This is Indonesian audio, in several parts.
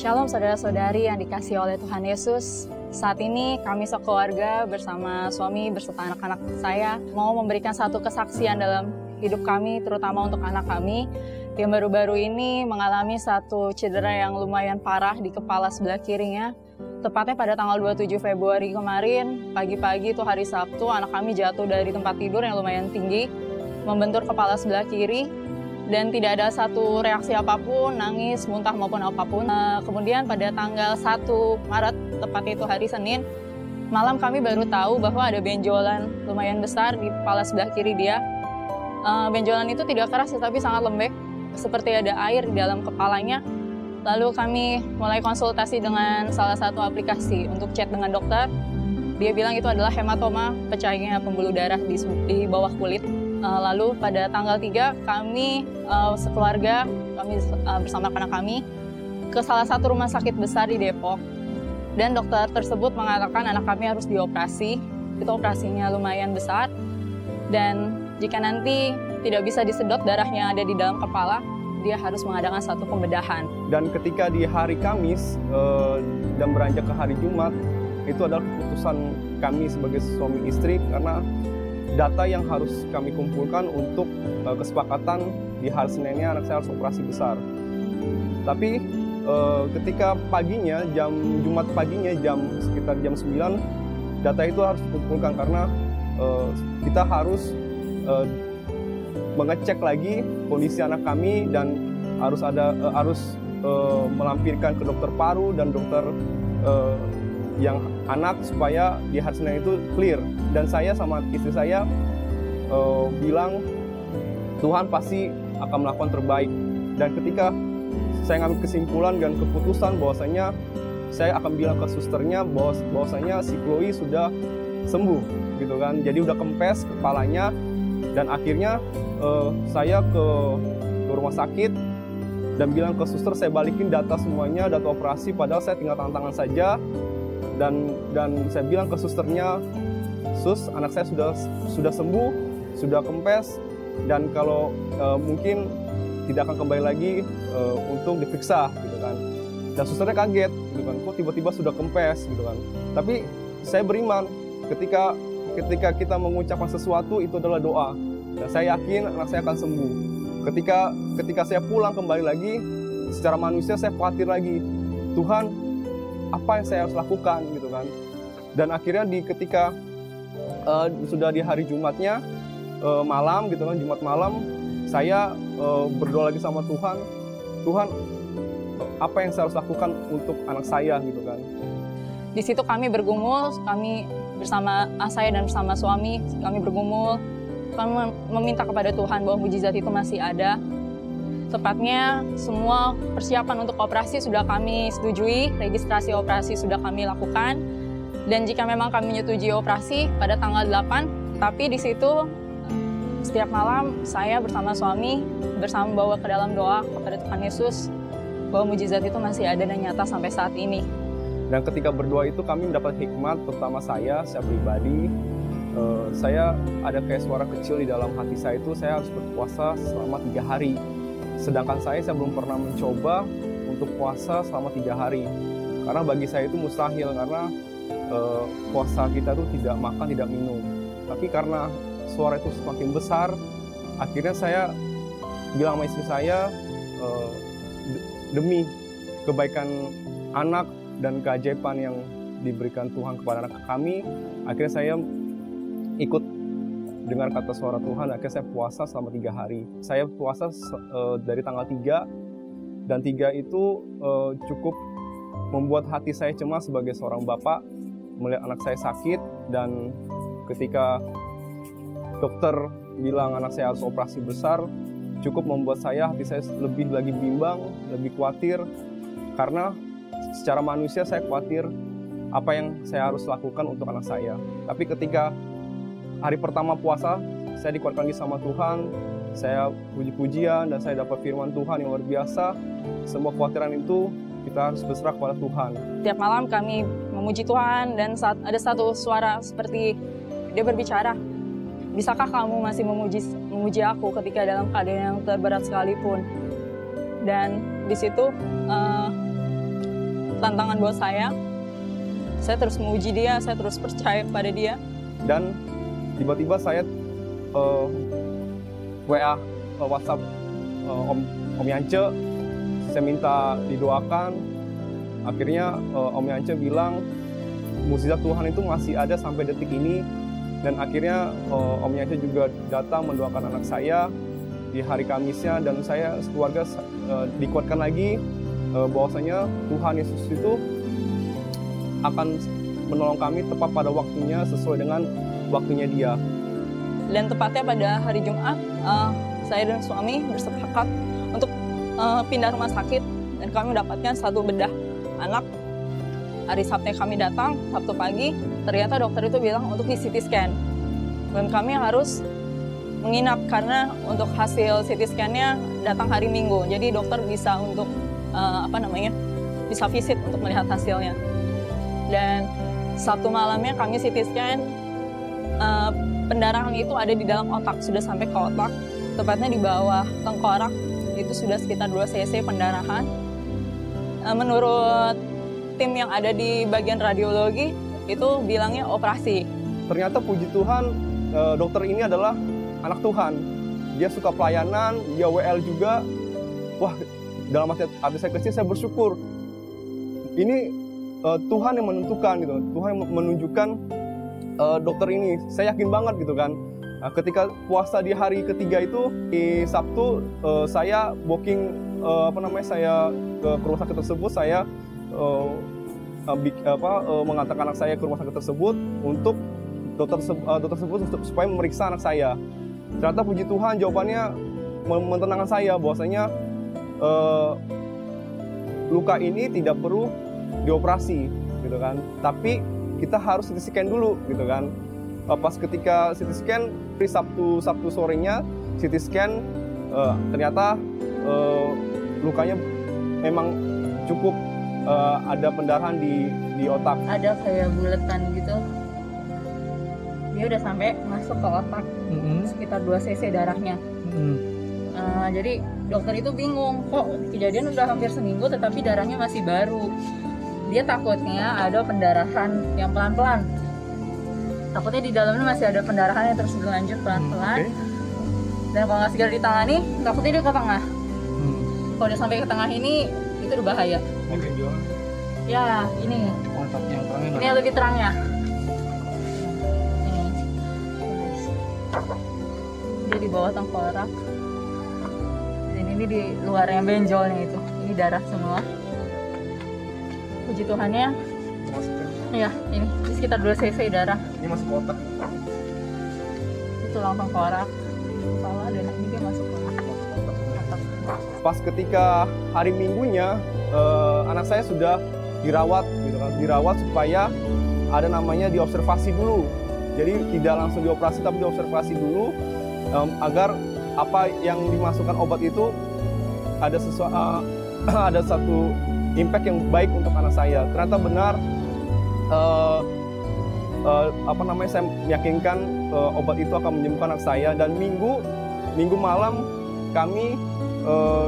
Shalom saudara-saudari yang dikasihi oleh Tuhan Yesus. Saat ini kami sekeluarga bersama suami berserta anak-anak saya mau memberikan satu kesaksian dalam hidup kami, terutama untuk anak kami yang baru-baru ini mengalami satu cedera yang lumayan parah di kepala sebelah kirinya. Tepatnya pada tanggal 27 Februari kemarin, pagi-pagi itu hari Sabtu, anak kami jatuh dari tempat tidur yang lumayan tinggi, membentur kepala sebelah kiri, dan tidak ada satu reaksi apapun, nangis, muntah maupun apapun. Kemudian pada tanggal 1 Maret, tepatnya itu hari Senin, malam kami baru tahu bahwa ada benjolan lumayan besar di kepala sebelah kiri dia. Benjolan itu tidak keras tetapi sangat lembek, seperti ada air di dalam kepalanya. Lalu kami mulai konsultasi dengan salah satu aplikasi untuk chat dengan dokter. Dia bilang itu adalah hematoma, pecahnya pembuluh darah di bawah kulit. Lalu pada tanggal 3 kami sekeluarga, kami bersama anak kami ke salah satu rumah sakit besar di Depok. Dan dokter tersebut mengatakan anak kami harus dioperasi. Itu operasinya lumayan besar. Dan jika nanti tidak bisa disedot darahnya yang ada di dalam kepala, dia harus mengadakan satu pembedahan. Dan ketika di hari Kamis dan beranjak ke hari Jumat, itu adalah keputusan kami sebagai suami istri karena data yang harus kami kumpulkan untuk kesepakatan di hari Seninnya anak saya harus operasi besar. Tapi ketika paginya, Jumat paginya sekitar jam 9, data itu harus dikumpulkan karena kita harus mengecek lagi kondisi anak kami dan harus melampirkan ke dokter paru dan dokter yang anak supaya di hari Senin itu clear. Dan saya sama istri saya bilang Tuhan pasti akan melakukan terbaik. Dan ketika saya ngambil kesimpulan dan keputusan bahwasanya saya akan bilang ke susternya bahwasanya si Chloe sudah sembuh gitu kan. Jadi udah kempes kepalanya dan akhirnya saya ke rumah sakit dan bilang ke suster saya balikin data semuanya, data operasi, padahal saya tinggal tangan saja. Dan saya bilang ke susternya, Sus, anak saya sudah sembuh, sudah kempes, dan kalau mungkin tidak akan kembali lagi untuk diperiksa, gitu kan. Dan susternya kaget, gitu kan, kok tiba-tiba sudah kempes, gitu kan. Tapi saya beriman, ketika kita mengucapkan sesuatu itu adalah doa, dan saya yakin anak saya akan sembuh. Ketika saya pulang kembali lagi, secara manusia saya khawatir lagi, Tuhan, apa yang saya harus lakukan gitu kan. Dan akhirnya ketika sudah di hari Jumatnya malam gitu kan, Jumat malam, saya berdoa lagi sama Tuhan, apa yang saya harus lakukan untuk anak saya gitu kan. Di situ kami bergumul, kami bersama saya dan bersama suami, kami bergumul, kami meminta kepada Tuhan bahwa mujizat itu masih ada. Tepatnya semua persiapan untuk operasi sudah kami setujui, registrasi operasi sudah kami lakukan. Dan jika memang kami menyetujui operasi pada tanggal 8, tapi di situ setiap malam saya bersama suami bawa ke dalam doa kepada Tuhan Yesus bahwa mujizat itu masih ada dan nyata sampai saat ini. Dan ketika berdoa itu kami mendapat hikmat, terutama saya pribadi, saya ada kayak suara kecil di dalam hati saya itu, saya harus berpuasa selama 3 hari. Sedangkan saya belum pernah mencoba untuk puasa selama 3 hari. Karena bagi saya itu mustahil, karena puasa kita tuh tidak makan, tidak minum. Tapi karena suara itu semakin besar, akhirnya saya bilang sama istri saya, demi kebaikan anak dan keajaiban yang diberikan Tuhan kepada anak kami, akhirnya saya ikut dengar kata suara Tuhan. Akhirnya saya puasa selama 3 hari. Saya puasa dari tanggal 3, dan 3 itu cukup membuat hati saya cemas sebagai seorang bapak melihat anak saya sakit. Dan ketika dokter bilang anak saya harus operasi besar, cukup membuat hati saya lebih lagi bimbang, lebih khawatir, karena secara manusia saya khawatir apa yang saya harus lakukan untuk anak saya. Tapi ketika hari pertama puasa, saya dikuatkan lagi sama Tuhan, saya puji-pujian, dan saya dapat firman Tuhan yang luar biasa. Semua kekhawatiran itu kita harus berserah kepada Tuhan. Tiap malam kami memuji Tuhan, dan saat ada satu suara seperti dia berbicara, bisakah kamu masih memuji aku ketika dalam keadaan yang terberat sekalipun? Dan di situ tantangan buat saya. Saya terus memuji dia, saya terus percaya pada dia. Dan tiba-tiba saya WA, WhatsApp Om Yance, saya minta didoakan. Akhirnya Om Yance bilang mukjizat Tuhan itu masih ada sampai detik ini. Dan akhirnya Om Yance juga datang mendoakan anak saya di hari Kamisnya, dan saya sekeluarga dikuatkan lagi bahwasanya Tuhan Yesus itu akan menolong kami tepat pada waktunya, sesuai dengan waktunya Dia. Dan tepatnya pada hari Jumat, saya dan suami bersepakat untuk pindah rumah sakit, dan kami mendapatkan satu bedah anak. Hari Sabtu kami datang, Sabtu pagi, ternyata dokter itu bilang untuk di CT scan. Dan kami harus menginap karena untuk hasil CT scan-nya datang hari Minggu. Jadi dokter bisa untuk bisa visit untuk melihat hasilnya. Dan Sabtu malamnya kami CT scan, pendarahan itu ada di dalam otak, sudah sampai ke otak, tepatnya di bawah tengkorak, itu sudah sekitar 2 cc pendarahan. Menurut tim yang ada di bagian radiologi, itu bilangnya operasi. Ternyata puji Tuhan, dokter ini adalah anak Tuhan. Dia suka pelayanan, dia WL juga. Wah, dalam hati saya kecil saya bersyukur. Ini Tuhan yang menentukan gitu, Tuhan yang menunjukkan dokter ini. Saya yakin banget gitu kan. Ketika puasa di hari ketiga itu, di Sabtu saya booking saya ke rumah sakit tersebut. Saya mengantarkan anak saya ke rumah sakit tersebut untuk dokter tersebut supaya memeriksa anak saya. Ternyata puji Tuhan jawabannya menenangkan saya bahwasanya luka ini tidak perlu dioperasi gitu kan, tapi kita harus CT scan dulu gitu kan. Pas ketika CT scan di Sabtu sorenya CT scan, ternyata lukanya memang cukup ada pendarahan di otak. Ada kayak buletan gitu. Dia udah sampai masuk ke otak, sekitar 2 cc darahnya. Jadi dokter itu bingung, kok kejadian udah hampir seminggu tetapi darahnya masih baru. Dia takutnya ada pendarahan yang pelan-pelan. Takutnya di dalamnya masih ada pendarahan yang terus berlanjut pelan-pelan. Dan kalau nggak segera ditangani, takutnya dia ke tengah. Kalau udah sampai ke tengah ini, itu udah bahaya. Ya, ini. Ini yang lebih terangnya. Dia di bawah tengkorak. Dan ini di luarnya benjolnya itu. Ini darah semua. Puji Tuhannya. Ya, ini sekitar 2 cc darah. Ini masuk ke otak. Itu langsung tengkorak. Kepala, dan ini dia masuk ke otak. Pas ketika hari Minggunya, anak saya sudah dirawat gitu kan. Dirawat supaya ada namanya diobservasi dulu. Jadi tidak langsung dioperasi tapi diobservasi dulu, agar apa yang dimasukkan obat itu ada satu impact yang baik untuk anak saya. Ternyata benar, saya meyakinkan obat itu akan menyembuhkan anak saya. Dan minggu malam kami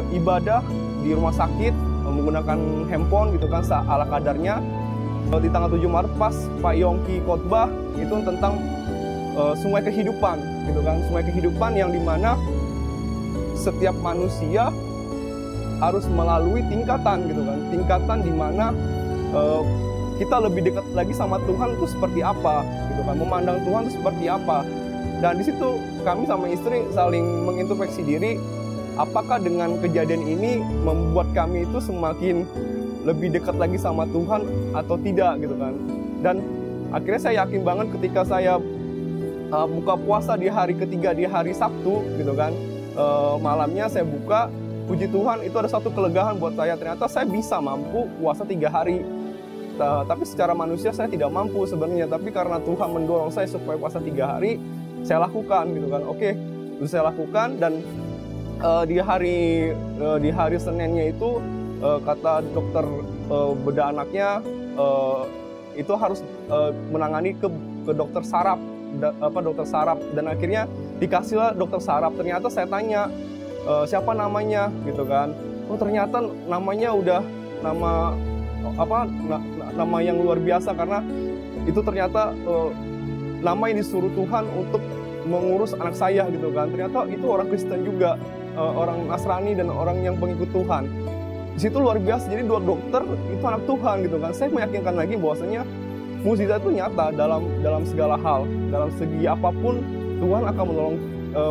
ibadah di rumah sakit menggunakan handphone gitu kan, ala kadarnya. Di tanggal 7 Maret pas Pak Yongki khotbah itu tentang sungai kehidupan gitu kan, sungai kehidupan yang dimana setiap manusia harus melalui tingkatan gitu kan, tingkatan dimana kita lebih dekat lagi sama Tuhan itu seperti apa gitu kan, memandang Tuhan itu seperti apa. Dan di situ kami sama istri saling mengintrospeksi diri, apakah dengan kejadian ini membuat kami itu semakin lebih dekat lagi sama Tuhan atau tidak gitu kan. Dan akhirnya saya yakin banget ketika saya buka puasa di hari ketiga, di hari Sabtu gitu kan, malamnya saya buka, puji Tuhan itu ada satu kelegaan buat saya. Ternyata saya bisa mampu puasa 3 hari. Tapi secara manusia saya tidak mampu sebenarnya, tapi karena Tuhan mendorong saya supaya puasa 3 hari, saya lakukan gitu kan. Oke, itu saya lakukan. Dan di hari Seninnya itu kata dokter bedah anaknya itu harus menangani ke dokter saraf, dokter saraf. Dan akhirnya dikasihlah dokter saraf. Ternyata saya tanya siapa namanya gitu kan. Oh ternyata namanya udah nama nama yang luar biasa, karena itu ternyata nama yang disuruh Tuhan untuk mengurus anak saya gitu kan. Ternyata itu orang Kristen juga, orang Nasrani dan orang yang pengikut Tuhan. Di situ luar biasa. Jadi 2 dokter itu anak Tuhan gitu kan. Saya meyakinkan lagi bahwasanya mukjizat itu nyata dalam segala hal, dalam segi apapun Tuhan akan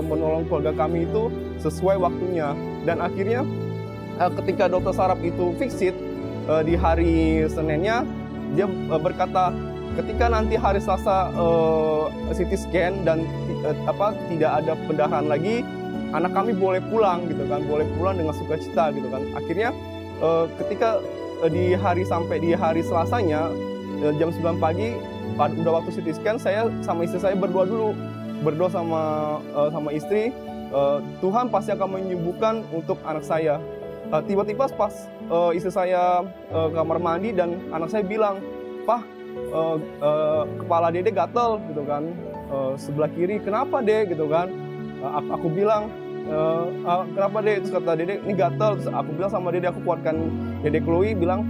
menolong keluarga kami itu sesuai waktunya. Dan akhirnya ketika dokter saraf itu visit di hari Seninnya, dia berkata ketika nanti hari Selasa CT scan dan tidak ada pendarahan lagi, anak kami boleh pulang gitu kan, boleh pulang dengan sukacita gitu kan. Akhirnya ketika sampai di hari Selasanya jam 9 pagi udah waktu CT scan, saya sama istri saya berdoa sama istri, Tuhan pasti akan menyembuhkan untuk anak saya. Tiba-tiba pas istri saya kamar mandi dan anak saya bilang, "Pak, kepala Dede gatel," gitu kan, sebelah kiri. "Kenapa, Dek?" gitu kan. Aku bilang, "Kenapa, Dek?" Terus kata Dede, "Ini gatel." Terus aku bilang sama Dede, aku kuatkan Dede Chloe, bilang,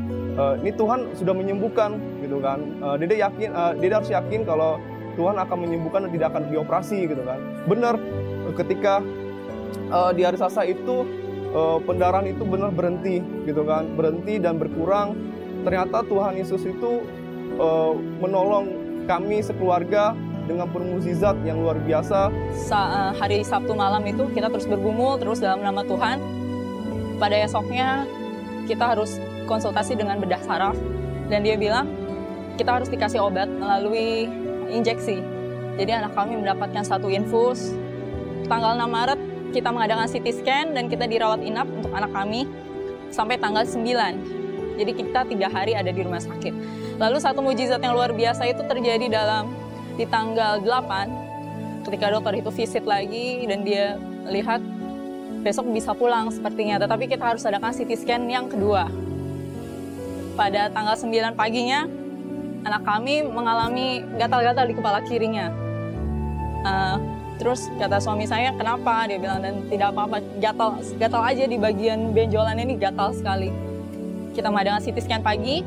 "Ini Tuhan sudah menyembuhkan," gitu kan. Dede harus yakin kalau Tuhan akan menyembuhkan dan tidak akan dioperasi gitu kan. Benar, ketika di hari Selasa itu pendarahan itu benar berhenti gitu kan, berhenti dan berkurang. Ternyata Tuhan Yesus itu menolong kami sekeluarga dengan mukjizat yang luar biasa. Hari Sabtu malam itu kita terus bergumul terus dalam nama Tuhan. Pada esoknya kita harus konsultasi dengan bedah saraf dan dia bilang kita harus dikasih obat melalui injeksi. Jadi anak kami mendapatkan 1 infus. Tanggal 6 Maret kita mengadakan CT scan dan kita dirawat inap untuk anak kami sampai tanggal 9. Jadi kita 3 hari ada di rumah sakit. Lalu satu mukjizat yang luar biasa itu terjadi di tanggal 8 ketika dokter itu visit lagi dan dia lihat besok bisa pulang sepertinya. Tetapi kita harus adakan CT scan yang kedua. Pada tanggal 9 paginya anak kami mengalami gatal-gatal di kepala kirinya. Terus kata suami saya, "Kenapa?" Dia bilang, "Dan tidak apa-apa, gatal aja di bagian benjolan ini, gatal sekali." Kita mengadakan CT scan pagi.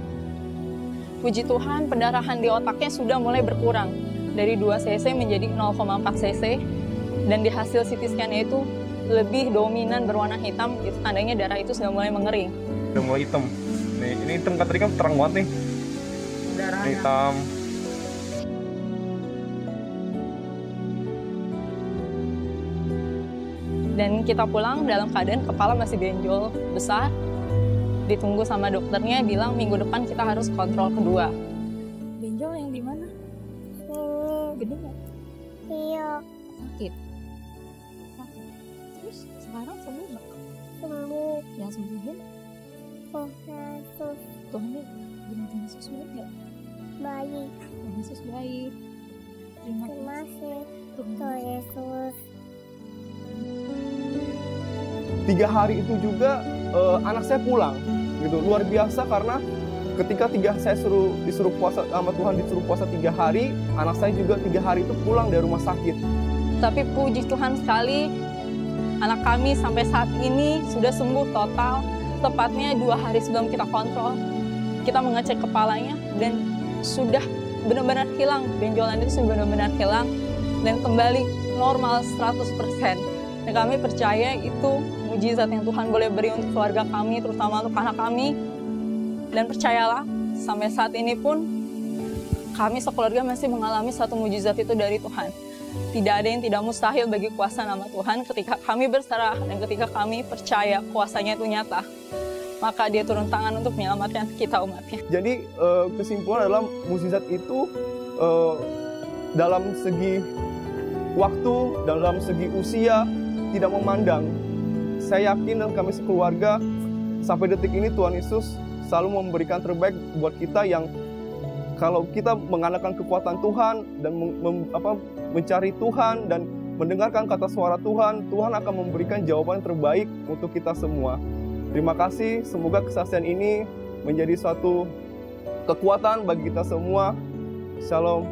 Puji Tuhan, pendarahan di otaknya sudah mulai berkurang dari 2 cc menjadi 0,4 cc. Dan di hasil CT scan-nya itu lebih dominan berwarna hitam, itu tandanya darah itu sudah mulai mengering. Udah mulai hitam. Nih, ini hitam kan tadi kan terang banget nih. Darahnya. Hitam. Dan kita pulang dalam keadaan kepala masih benjol besar. Ditunggu sama dokternya, bilang minggu depan kita harus kontrol kedua. Benjol yang di mana? Gede nggak? Iya. Sakit. Terus sekarang sembuh nggak? Sembuh. Yang sembuhin? Yesus. Tuhan Yesus baik nggak? Baik. Tuhan Yesus baik. Terima kasih. Tuhan Yesus. 3 hari itu juga anak saya pulang gitu, luar biasa. Karena ketika saya disuruh puasa sama Tuhan, disuruh puasa 3 hari, anak saya juga 3 hari itu pulang dari rumah sakit. Tapi puji Tuhan sekali, anak kami sampai saat ini sudah sembuh total. Tepatnya 2 hari sebelum kita kontrol, kita mengecek kepalanya dan sudah benar-benar hilang, benjolan itu sudah benar-benar hilang dan kembali normal 100%. Dan kami percaya itu mukjizat yang Tuhan boleh beri untuk keluarga kami, terutama untuk anak kami. Dan percayalah, sampai saat ini pun kami sekeluarga masih mengalami satu mukjizat itu dari Tuhan. Tidak ada yang tidak mustahil bagi kuasa nama Tuhan ketika kami berserah dan ketika kami percaya kuasanya itu nyata. Maka dia turun tangan untuk menyelamatkan kita umatnya. Jadi kesimpulan adalah mukjizat itu dalam segi waktu, dalam segi usia, tidak memandang. Saya yakin dan kami sekeluarga sampai detik ini Tuhan Yesus selalu memberikan terbaik buat kita, yang kalau kita mengandalkan kekuatan Tuhan dan mencari Tuhan dan mendengarkan kata suara Tuhan, Tuhan akan memberikan jawaban terbaik untuk kita semua. Terima kasih, semoga kesaksian ini menjadi suatu kekuatan bagi kita semua. Shalom.